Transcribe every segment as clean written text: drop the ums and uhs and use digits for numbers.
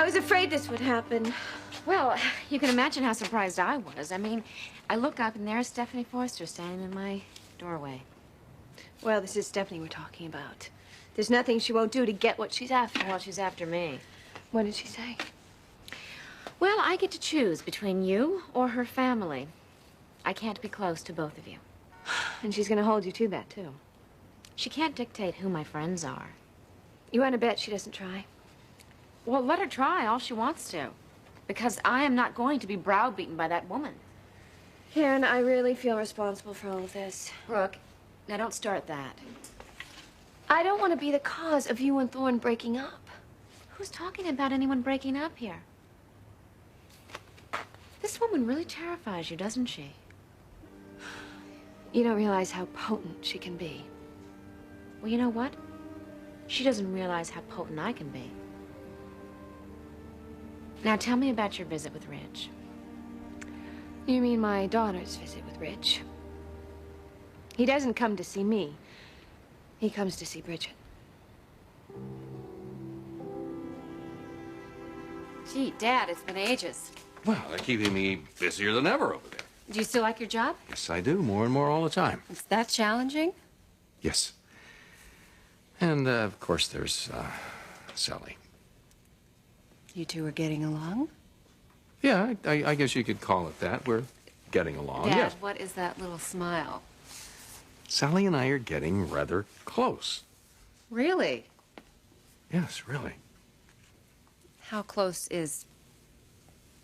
was afraid this would happen. Well, you can imagine how surprised I was. I mean, I look up and there's Stephanie Forrester standing in my doorway. Well, this is Stephanie we're talking about. There's nothing she won't do to get what she's after. Well, she's after me. What did she say? Well, I get to choose between you or her family. I can't be close to both of you. And she's gonna hold you to that, too. She can't dictate who my friends are. You want to bet she doesn't try? Well, let her try all she wants to. Because I am not going to be browbeaten by that woman. Karen, I really feel responsible for all of this. Brooke, now don't start that. I don't want to be the cause of you and Thorne breaking up. Who's talking about anyone breaking up here? This woman really terrifies you, doesn't she? You don't realize how potent she can be. Well, you know what? She doesn't realize how potent I can be. Now, tell me about your visit with Ridge. You mean my daughter's visit with Ridge? He doesn't come to see me. He comes to see Bridget. Gee, Dad, it's been ages. Well, they're keeping me busier than ever over there. Do you still like your job? Yes, I do. More and more all the time. Is that challenging? Yes. And, of course, there's, Sally. You two are getting along? Yeah, I guess you could call it that. We're getting along, Dad, yes. what is that little smile? Sally and I are getting rather close. Really? Yes, really. How close is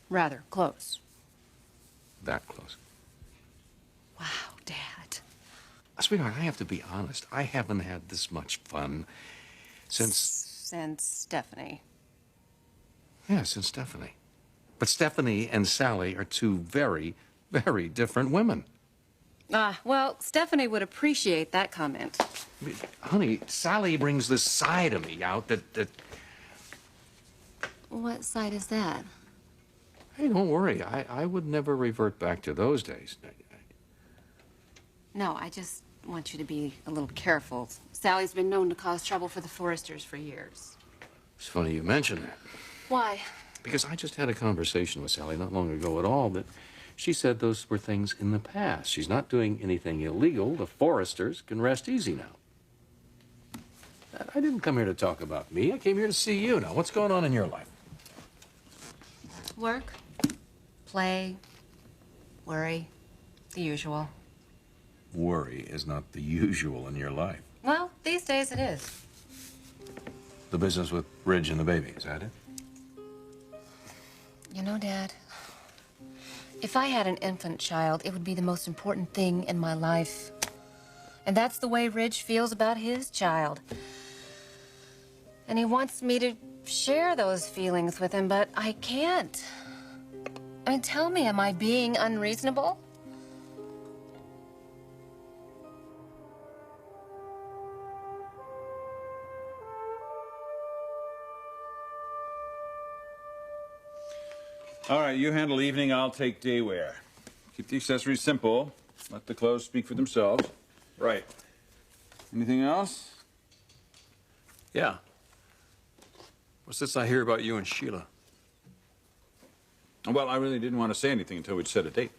rather close? That close. Wow, Dad. Sweetheart, I have to be honest. I haven't had this much fun since... Since Stephanie. Yeah, since Stephanie. But Stephanie and Sally are two very, very different women. Well, Stephanie would appreciate that comment. I mean, honey, Sally brings this side of me out that... What side is that? Hey, don't worry. I would never revert back to those days. No, I just want you to be a little careful. Sally's been known to cause trouble for the Forresters for years. It's funny you mention that. Why? Because I just had a conversation with Sally not long ago at all that she said those were things in the past. She's not doing anything illegal. The Forresters can rest easy now. I didn't come here to talk about me. I came here to see you. Now, what's going on in your life? Work, play, worry, the usual. Worry is not the usual in your life. Well, these days it is. The business with Ridge and the baby, is that it? You know, Dad, if I had an infant child, it would be the most important thing in my life. And that's the way Ridge feels about his child. And he wants me to share those feelings with him, but I can't. I mean, tell me, am I being unreasonable? All right, you handle evening, I'll take day wear. Keep the accessories simple. Let the clothes speak for themselves. Right. Anything else? Yeah. What's this I hear about you and Sheila? Well, I really didn't want to say anything until we'd set a date.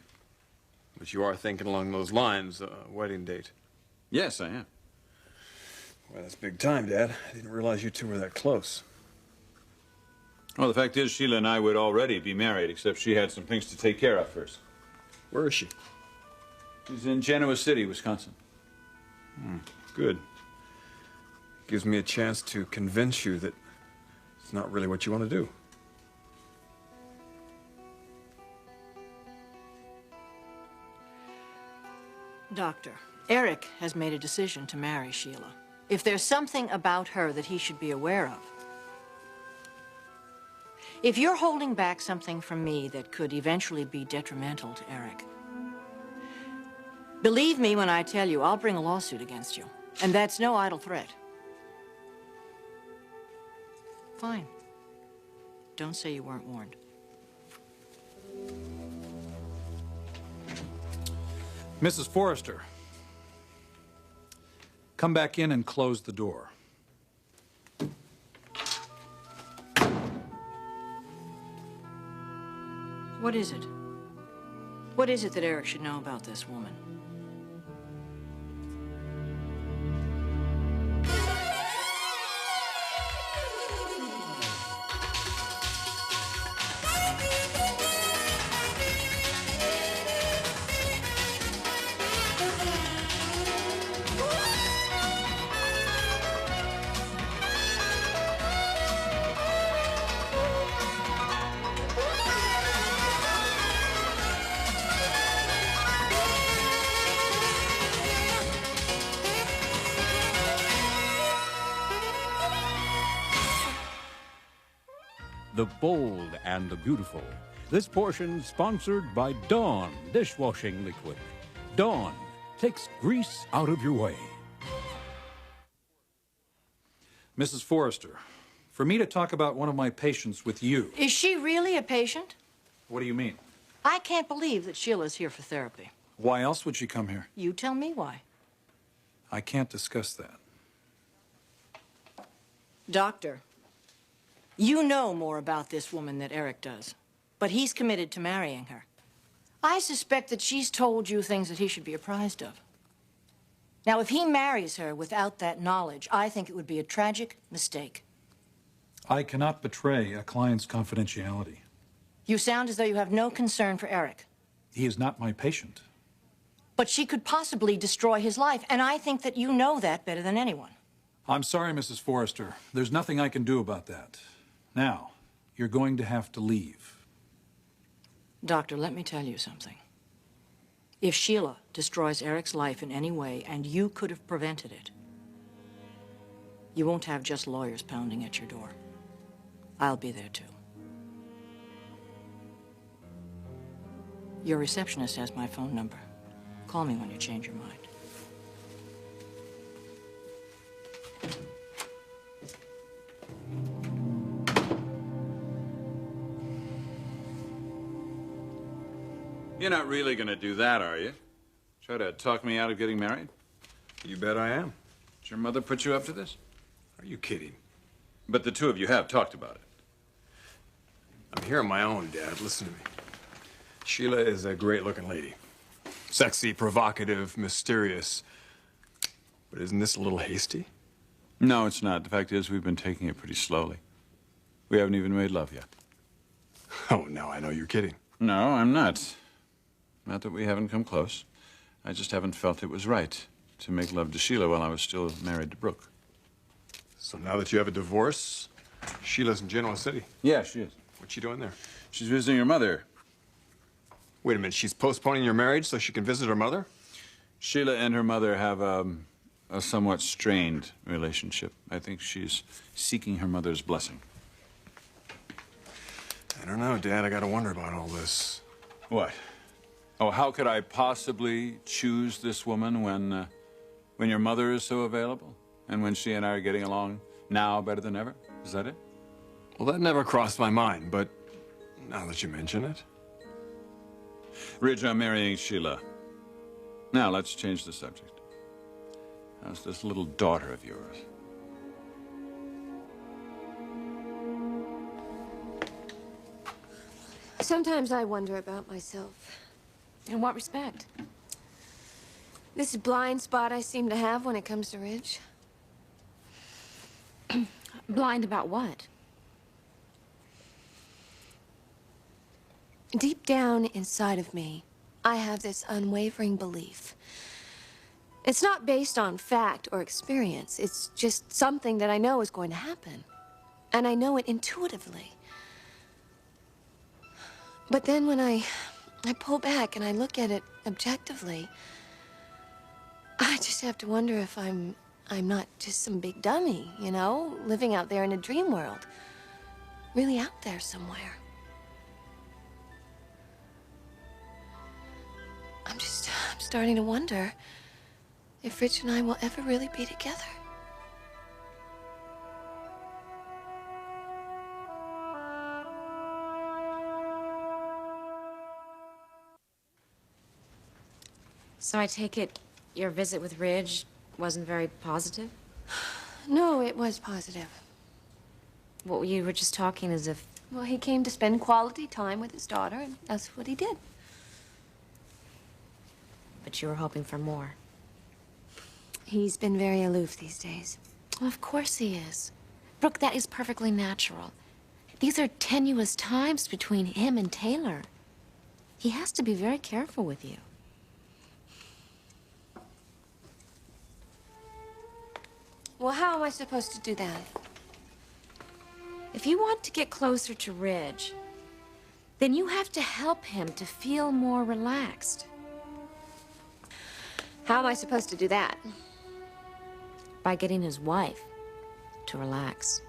But you are thinking along those lines, wedding date. Yes, I am. Well, that's big time, Dad. I didn't realize you two were that close. Well, the fact is, Sheila and I would already be married, except she had some things to take care of first. Where is she? She's in Genoa City, Wisconsin. Good. Gives me a chance to convince you that it's not really what you want to do. Doctor, Eric has made a decision to marry Sheila. If there's something about her that he should be aware of. If you're holding back something from me that could eventually be detrimental to Eric, believe me when I tell you I'll bring a lawsuit against you. And that's no idle threat. Fine. Don't say you weren't warned. Mrs. Forrester, come back in and close the door. What is it? What is it that Eric should know about this woman? The bold and the beautiful. This portion sponsored by Dawn dishwashing liquid. Dawn takes grease out of your way. Mrs. Forrester, for me to talk about one of my patients with you. Is she really a patient? What do you mean? I can't believe that Sheila's here for therapy. Why else would she come here? You tell me why. I can't discuss that. Doctor, you know more about this woman than Eric does, but he's committed to marrying her. I suspect that she's told you things that he should be apprised of. Now, if he marries her without that knowledge, I think it would be a tragic mistake. I cannot betray a client's confidentiality. You sound as though you have no concern for Eric. He is not my patient. But she could possibly destroy his life, and I think that you know that better than anyone. I'm sorry, Mrs. Forrester. There's nothing I can do about that. Now, you're going to have to leave. Doctor, let me tell you something. If Sheila destroys Eric's life in any way, and you could have prevented it, you won't have just lawyers pounding at your door. I'll be there, too. Your receptionist has my phone number. Call me when you change your mind. You're not really gonna do that, are you? Try to talk me out of getting married? You bet I am. Did your mother put you up to this? Are you kidding? But the two of you have talked about it. I'm here on my own, Dad. Listen to me. Sheila is a great-looking lady. Sexy, provocative, mysterious. But isn't this a little hasty? No, it's not. The fact is, we've been taking it pretty slowly. We haven't even made love yet. Oh, no, I know you're kidding. No, I'm not. Not that we haven't come close. I just haven't felt it was right to make love to Sheila while I was still married to Brooke. So now that you have a divorce, Sheila's in Genoa City. Yeah, she is. What's she doing there? She's visiting her mother. Wait a minute, she's postponing your marriage so she can visit her mother? Sheila and her mother have a somewhat strained relationship. I think she's seeking her mother's blessing. I don't know, Dad. I gotta wonder about all this. What? Oh, how could I possibly choose this woman when your mother is so available? And when she and I are getting along now better than ever? Is that it? Well, that never crossed my mind, but now that you mention it. Ridge, I'm marrying Sheila. Now, let's change the subject. How's this little daughter of yours? Sometimes I wonder about myself. In what respect? This blind spot I seem to have when it comes to Ridge. Blind about what? Deep down inside of me, I have this unwavering belief. It's not based on fact or experience. It's just something that I know is going to happen. And I know it intuitively. But then when I pull back and I look at it objectively, I just have to wonder if I'm not just some big dummy, you know, living out there in a dream world. Really out there somewhere. I'm starting to wonder if Rich and I will ever really be together. So I take it your visit with Ridge wasn't very positive? No, it was positive. Well, you were just talking as if Well, he came to spend quality time with his daughter, and that's what he did. But you were hoping for more. He's been very aloof these days. Well, of course he is. Brooke, that is perfectly natural. These are tenuous times between him and Taylor. He has to be very careful with you. Well, how am I supposed to do that? If you want to get closer to Ridge, then you have to help him to feel more relaxed. How am I supposed to do that? By getting his wife to relax.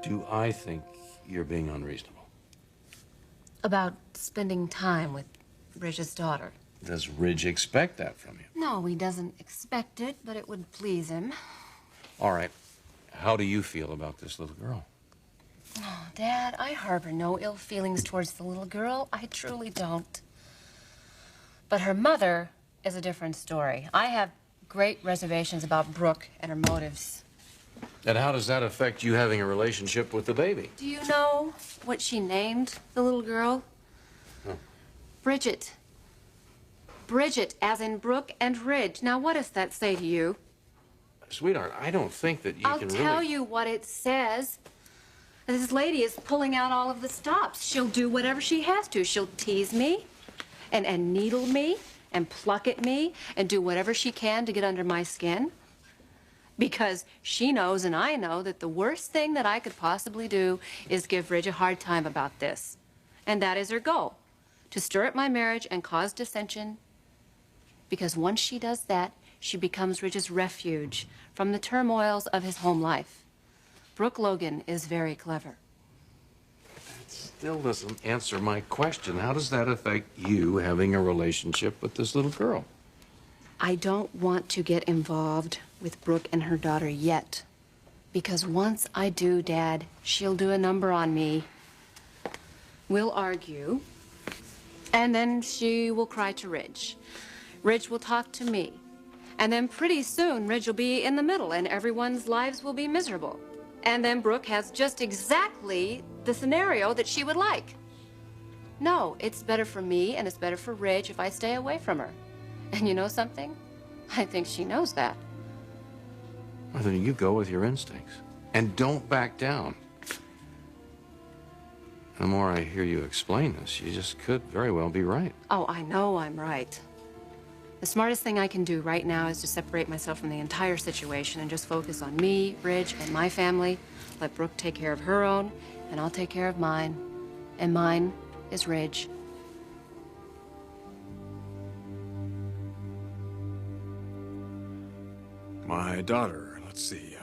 Do I think you're being unreasonable? About spending time with Ridge's daughter. Does Ridge expect that from you? No, he doesn't expect it, but it would please him. All right. How do you feel about this little girl? Oh, Dad, I harbor no ill feelings towards the little girl. I truly don't. But her mother is a different story. I have great reservations about Brooke and her motives. And how does that affect you having a relationship with the baby? Do you know what she named the little girl? No. Bridget. Bridget, as in Brooke and Ridge. Now, what does that say to you? Sweetheart, I don't think that you I'll can tell really... you what it says. This lady is pulling out all of the stops. She'll do whatever she has to. She'll tease me and needle me and pluck at me and do whatever she can to get under my skin. Because she knows and I know that the worst thing that I could possibly do is give Ridge a hard time about this. And that is her goal, to stir up my marriage and cause dissension. Because once she does that, she becomes Ridge's refuge from the turmoils of his home life. Brooke Logan is very clever. That still doesn't answer my question. How does that affect you having a relationship with this little girl? I don't want to get involved with Brooke and her daughter yet. Because once I do, Dad, she'll do a number on me. We'll argue. And then she will cry to Ridge. Ridge will talk to me. And then pretty soon, Ridge will be in the middle and everyone's lives will be miserable. And then Brooke has just exactly the scenario that she would like. No, it's better for me and it's better for Ridge if I stay away from her. And you know something? I think she knows that. Well, then you go with your instincts. And don't back down. The more I hear you explain this, you just could very well be right. Oh, I know I'm right. The smartest thing I can do right now is to separate myself from the entire situation and just focus on me, Ridge, and my family. Let Brooke take care of her own, and I'll take care of mine. And mine is Ridge. My daughter, let's see,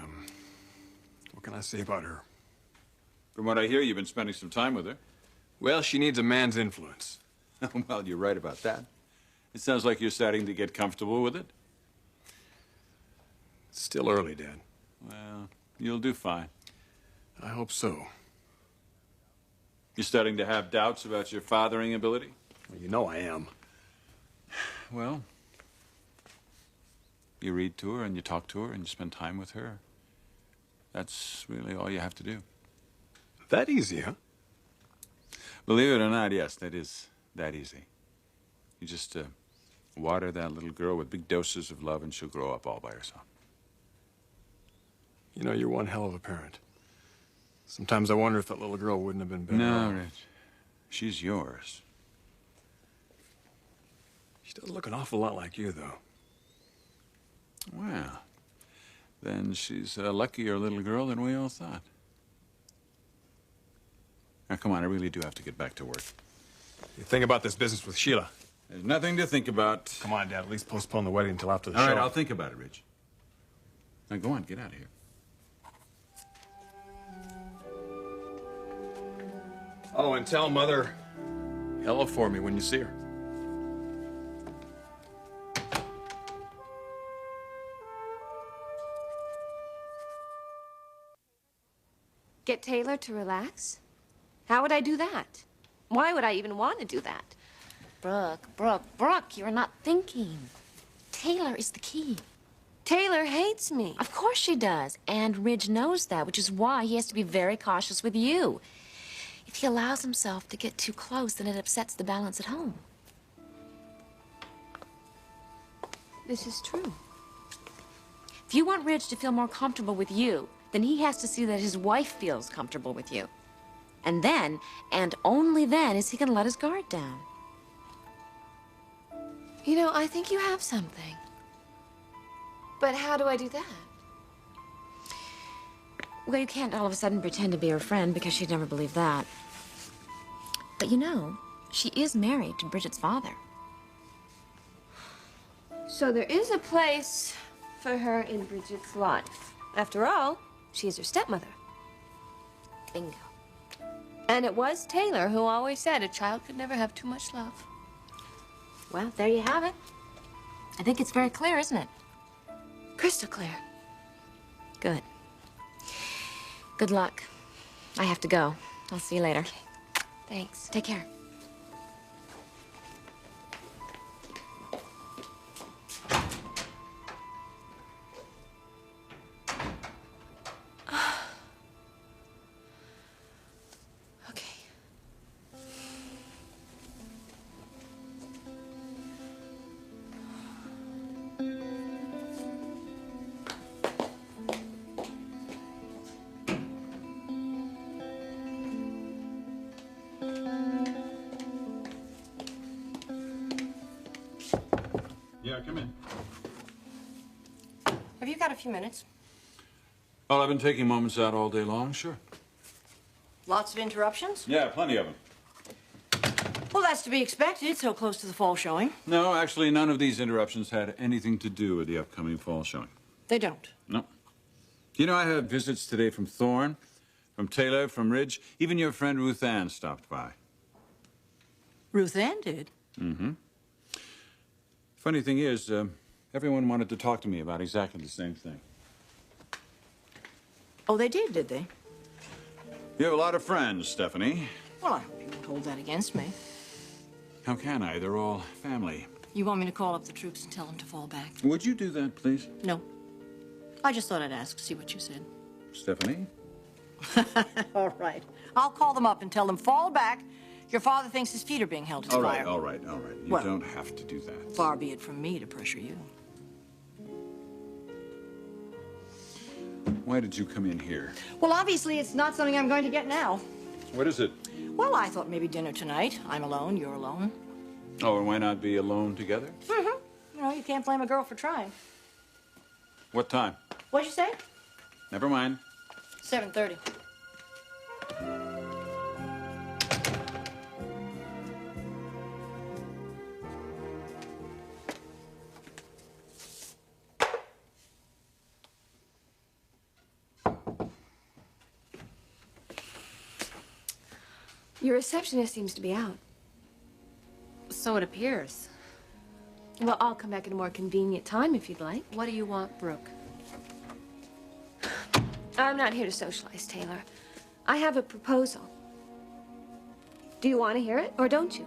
what can I say about her? From what I hear, you've been spending some time with her. Well, she needs a man's influence. Well, you're right about that. It sounds like you're starting to get comfortable with it. It's still early, Dad. Well, you'll do fine. I hope so. You're starting to have doubts about your fathering ability? Well, you know I am. Well, you read to her and you talk to her and you spend time with her. That's really all you have to do. That easy, huh? Believe it or not, yes, that is that easy. You just water that little girl with big doses of love and she'll grow up all by herself. You know, you're one hell of a parent. Sometimes I wonder if that little girl wouldn't have been better No, off. Rich. She's yours. She does look an awful lot like you, though. Well, then she's a luckier little girl than we all thought. Now, come on, I really do have to get back to work. You think about this business with Sheila. There's nothing to think about. Come on, Dad, at least postpone the wedding until after the All show. right, I'll think about it, Rich. Now, go on, get out of here. Oh, and tell Mother hello for me when you see her. Get Taylor to relax? How would I do that? Why would I even want to do that? Brooke, you're not thinking. Taylor is the key. Taylor hates me. Of course she does. And Ridge knows that, which is why he has to be very cautious with you. If he allows himself to get too close, then it upsets the balance at home. This is true. If you want Ridge to feel more comfortable with you, then he has to see that his wife feels comfortable with you. And then, and only then, is he going to let his guard down. You know, I think you have something. But how do I do that? Well, you can't all of a sudden pretend to be her friend because she'd never believe that. But you know, she is married to Bridget's father. So there is a place for her in Bridget's life. After all, she is her stepmother. Bingo. And it was Taylor who always said a child could never have too much love. Well, there you have it. I think it's very clear, isn't it? Crystal clear. Good. Good luck. I have to go. I'll see you later. Okay. Thanks. Take care. Okay. Yeah, come in. Have you got a few minutes? Well, I've been taking moments out all day long, sure. Lots of interruptions? Yeah, plenty of them. Well, that's to be expected, so close to the fall showing. No, actually, none of these interruptions had anything to do with the upcoming fall showing. They don't. No. You know, I had visits today from Thorne, from Taylor, from Ridge. Even your friend Ruth Ann stopped by. Ruth Ann did. Mm-hmm. Funny thing is, everyone wanted to talk to me about exactly the same thing. Oh, they did they? You have a lot of friends, Stephanie. Well, I hope you won't hold that against me. How can I? They're all family. You want me to call up the troops and tell them to fall back? Would you do that, please? No. I just thought I'd ask, see what you said. Stephanie? All right. I'll call them up and tell them, fall back. Your father thinks his feet are being held to the fire. All right. You Well, don't have to do that. Far be it from me to pressure you. Why did you come in here? Well, obviously, it's not something I'm going to get now. What is it? Well, I thought maybe dinner tonight. I'm alone, you're alone. Oh, and why not be alone together? Mm-hmm. You know, you can't blame a girl for trying. What time? What'd you say? Never mind. 7:30. Your receptionist seems to be out. So it appears. Well, I'll come back at a more convenient time if you'd like. What do you want, Brooke? I'm not here to socialize, Taylor. I have a proposal. Do you want to hear it, or don't you?